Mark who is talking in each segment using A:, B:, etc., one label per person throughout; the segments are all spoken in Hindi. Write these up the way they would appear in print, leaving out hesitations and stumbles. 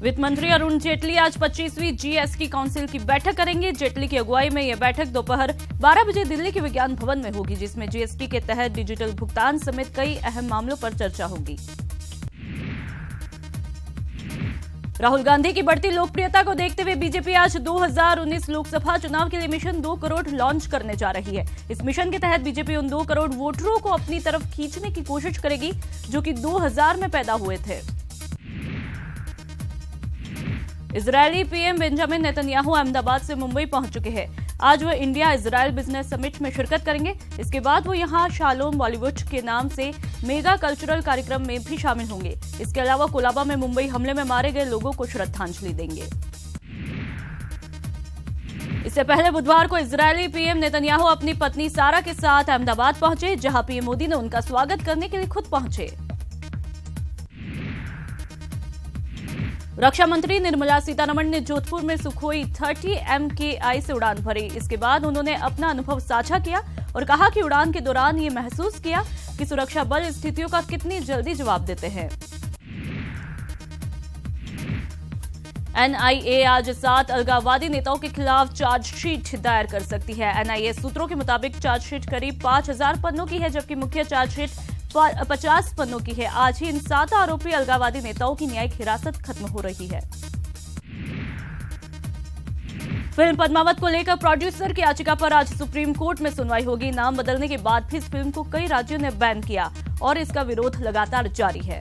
A: वित्त मंत्री अरुण जेटली आज 25वीं जीएसटी काउंसिल की बैठक करेंगे। जेटली की अगुवाई में यह बैठक दोपहर 12 बजे दिल्ली के विज्ञान भवन में होगी, जिसमें जीएसटी के तहत डिजिटल भुगतान समेत कई अहम मामलों पर चर्चा होगी। राहुल गांधी की बढ़ती लोकप्रियता को देखते हुए बीजेपी आज 2019 लोकसभा चुनाव के लिए मिशन 2 करोड़ लॉन्च करने जा रही है। इस मिशन के तहत बीजेपी उन 2 करोड़ वोटरों को अपनी तरफ खींचने की कोशिश करेगी जो कि 2000 में पैदा हुए थे। Israeli PM Benjamin Netanyahu Ahmedabad से मुंबई पहुंच चुके हैं। आज वो इंडिया इजरायल बिजनेस समिट में शिरकत करेंगे। इसके बाद वो यहां शालोम बॉलीवुड के नाम से मेगा कल्चरल कार्यक्रम में भी शामिल होंगे। इसके अलावा कोलाबा में मुंबई हमले में मारे गए लोगों को श्रद्धांजलि देंगे। इससे पहले बुधवार को इजरायली पीएम नेतन्याहू अपनी पत्नी सारा के साथ अहमदाबाद पहुंचे, जहां पीएम मोदी ने उनका स्वागत करने के लिए खुद पहुंचे। रक्षा मंत्री निर्मला सीतारमण ने जोधपुर में सुखोई 30 MKI से उड़ान भरी। इसके बाद उन्होंने अपना अनुभव साझा किया और कहा कि उड़ान के दौरान ये महसूस किया कि सुरक्षा बल स्थितियों का कितनी जल्दी जवाब देते हैं। NIA आज 7 अलगाववादी नेताओं के खिलाफ चार्जशीट दायर कर सकती है। NIA सूत्रों के मुताबिक चार्जशीट करीब 5000 पन्नों की है, जबकि मुख्य चार्जशीट 50 पन्नों की है। आज ही इन 7 आरोपी अलगाववादी नेताओं की न्यायिक हिरासत खत्म हो रही है। फिल्म पद्मावत को लेकर प्रोड्यूसर की याचिका पर आज सुप्रीम कोर्ट में सुनवाई होगी। नाम बदलने के बाद भी इस फिल्म को कई राज्यों ने बैन किया और इसका विरोध लगातार जारी है।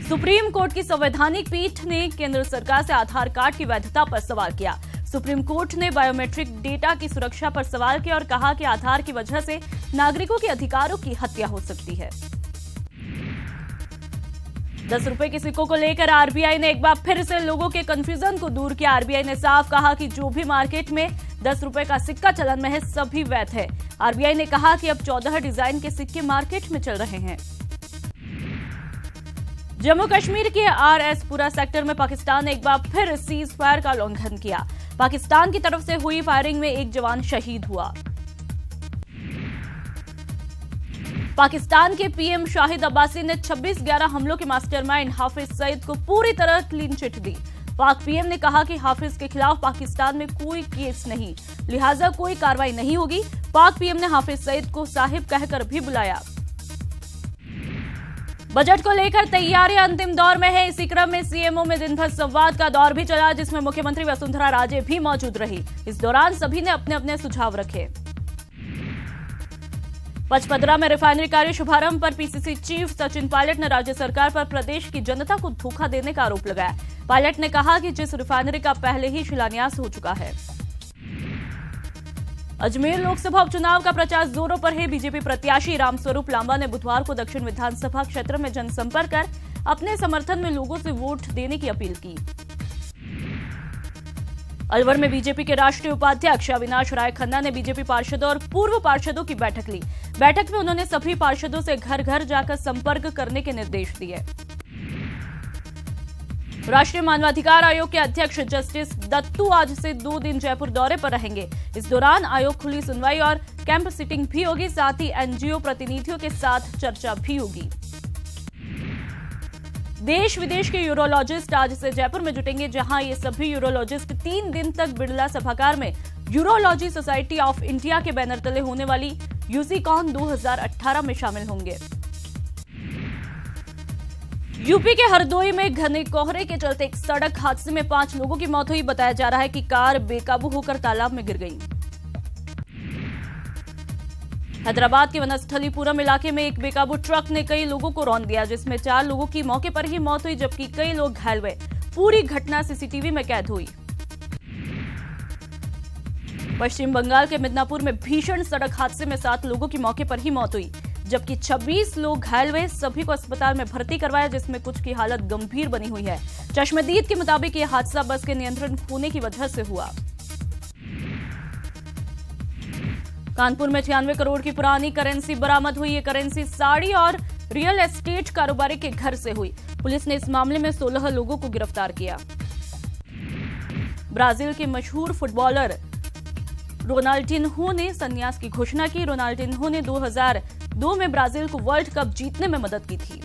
A: सुप्रीम कोर्ट की संवैधानिक पीठ ने केंद्र सरकार से आधार कार्ड की वैधता पर सवाल किया। सुप्रीम कोर्ट ने बायोमेट्रिक डेटा की सुरक्षा पर सवाल किया और कहा कि आधार की वजह से नागरिकों के अधिकारों की हत्या हो सकती है। 10 रुपए के सिक्कों को लेकर आरबीआई ने एक बार फिर से लोगों के कंफ्यूजन को दूर किया। आरबीआई ने साफ कहा कि जो भी मार्केट में 10 रुपए का सिक्का चलन में है, सभी वैध है। आरबीआई ने कहा कि अब 14 डिजाइन के सिक्के मार्केट में चल रहे हैं। जम्मू कश्मीर के RS-पुरा सेक्टर में पाकिस्तान ने एक बार फिर सीज फायर का उल्लंघन किया। पाकिस्तान की तरफ से हुई फायरिंग में एक जवान शहीद हुआ। पाकिस्तान के पीएम शाहिद अब्बासी ने 26/11 हमलों के मास्टरमाइंड हाफिज सईद को पूरी तरह क्लीन चिट दी। पाक पीएम ने कहा कि हाफिज के खिलाफ पाकिस्तान में कोई केस नहीं, लिहाजा कोई कार्रवाई नहीं होगी। पाक पीएम ने हाफिज सईद को साहिब कहकर भी बुलाया। बजट को लेकर तैयारियां अंतिम दौर में है। इसी क्रम में सीएमओ में दिन भर संवाद का दौर भी चला, जिसमें मुख्यमंत्री वसुंधरा राजे भी मौजूद रही। इस दौरान सभी ने अपने अपने सुझाव रखे। पचपदरा में रिफाइनरी कार्य शुभारंभ पर पीसीसी चीफ सचिन पायलट ने राज्य सरकार पर प्रदेश की जनता को धोखा देने का आरोप लगाया। पायलट ने कहा कि जिस रिफाइनरी का पहले ही शिलान्यास हो चुका है। अजमेर लोकसभा उपचुनाव का प्रचार जोरों पर है। बीजेपी प्रत्याशी रामस्वरूप लांबा ने बुधवार को दक्षिण विधानसभा क्षेत्र में जनसंपर्क कर अपने समर्थन में लोगों से वोट देने की अपील की। अलवर में बीजेपी के राष्ट्रीय उपाध्यक्ष अविनाश राय खन्ना ने बीजेपी पार्षदों और पूर्व पार्षदों की बैठक ली। बैठक में उन्होंने सभी पार्षदों से घर घर जाकर संपर्क करने के निर्देश दिए। राष्ट्रीय मानवाधिकार आयोग के अध्यक्ष जस्टिस दत्तू आज से 2 दिन जयपुर दौरे पर रहेंगे। इस दौरान आयोग खुली सुनवाई और कैंप सिटिंग भी होगी, साथ ही एनजीओ प्रतिनिधियों के साथ चर्चा भी होगी। देश विदेश के यूरोलॉजिस्ट आज से जयपुर में जुटेंगे, जहां ये सभी यूरोलॉजिस्ट 3 दिन तक बिड़ला सभागार में यूरोलॉजी सोसाइटी ऑफ इंडिया के बैनर तले होने वाली यूसीकॉन 2018 में शामिल होंगे। यूपी के हरदोई में घने कोहरे के चलते एक सड़क हादसे में 5 लोगों की मौत हुई। बताया जा रहा है कि कार बेकाबू होकर तालाब में गिर गई। हैदराबाद के वनस्थलीपुरम इलाके में एक बेकाबू ट्रक ने कई लोगों को रौंद दिया, जिसमें 4 लोगों की मौके पर ही मौत हुई, जबकि कई लोग घायल हुए। पूरी घटना सीसीटीवी में कैद हुई। पश्चिम बंगाल के मिदनापुर में भीषण सड़क हादसे में 7 लोगों की मौके पर ही मौत हुई, जबकि 26 लोग घायल हुए। सभी को अस्पताल में भर्ती करवाया, जिसमें कुछ की हालत गंभीर बनी हुई है। चश्मदीद के मुताबिक यह हादसा बस के नियंत्रण खोने की वजह से हुआ। कानपुर में 96 करोड़ की पुरानी करेंसी बरामद हुई। ये करेंसी साड़ी और रियल एस्टेट कारोबारी के घर से हुई। पुलिस ने इस मामले में 16 लोगों को गिरफ्तार किया। ब्राजील के मशहूर फुटबॉलर रोनाल्डिन्हो ने संन्यास की घोषणा की। रोनाल्डिन्हो ने 2002 में ब्राजील को वर्ल्ड कप जीतने में मदद की थी।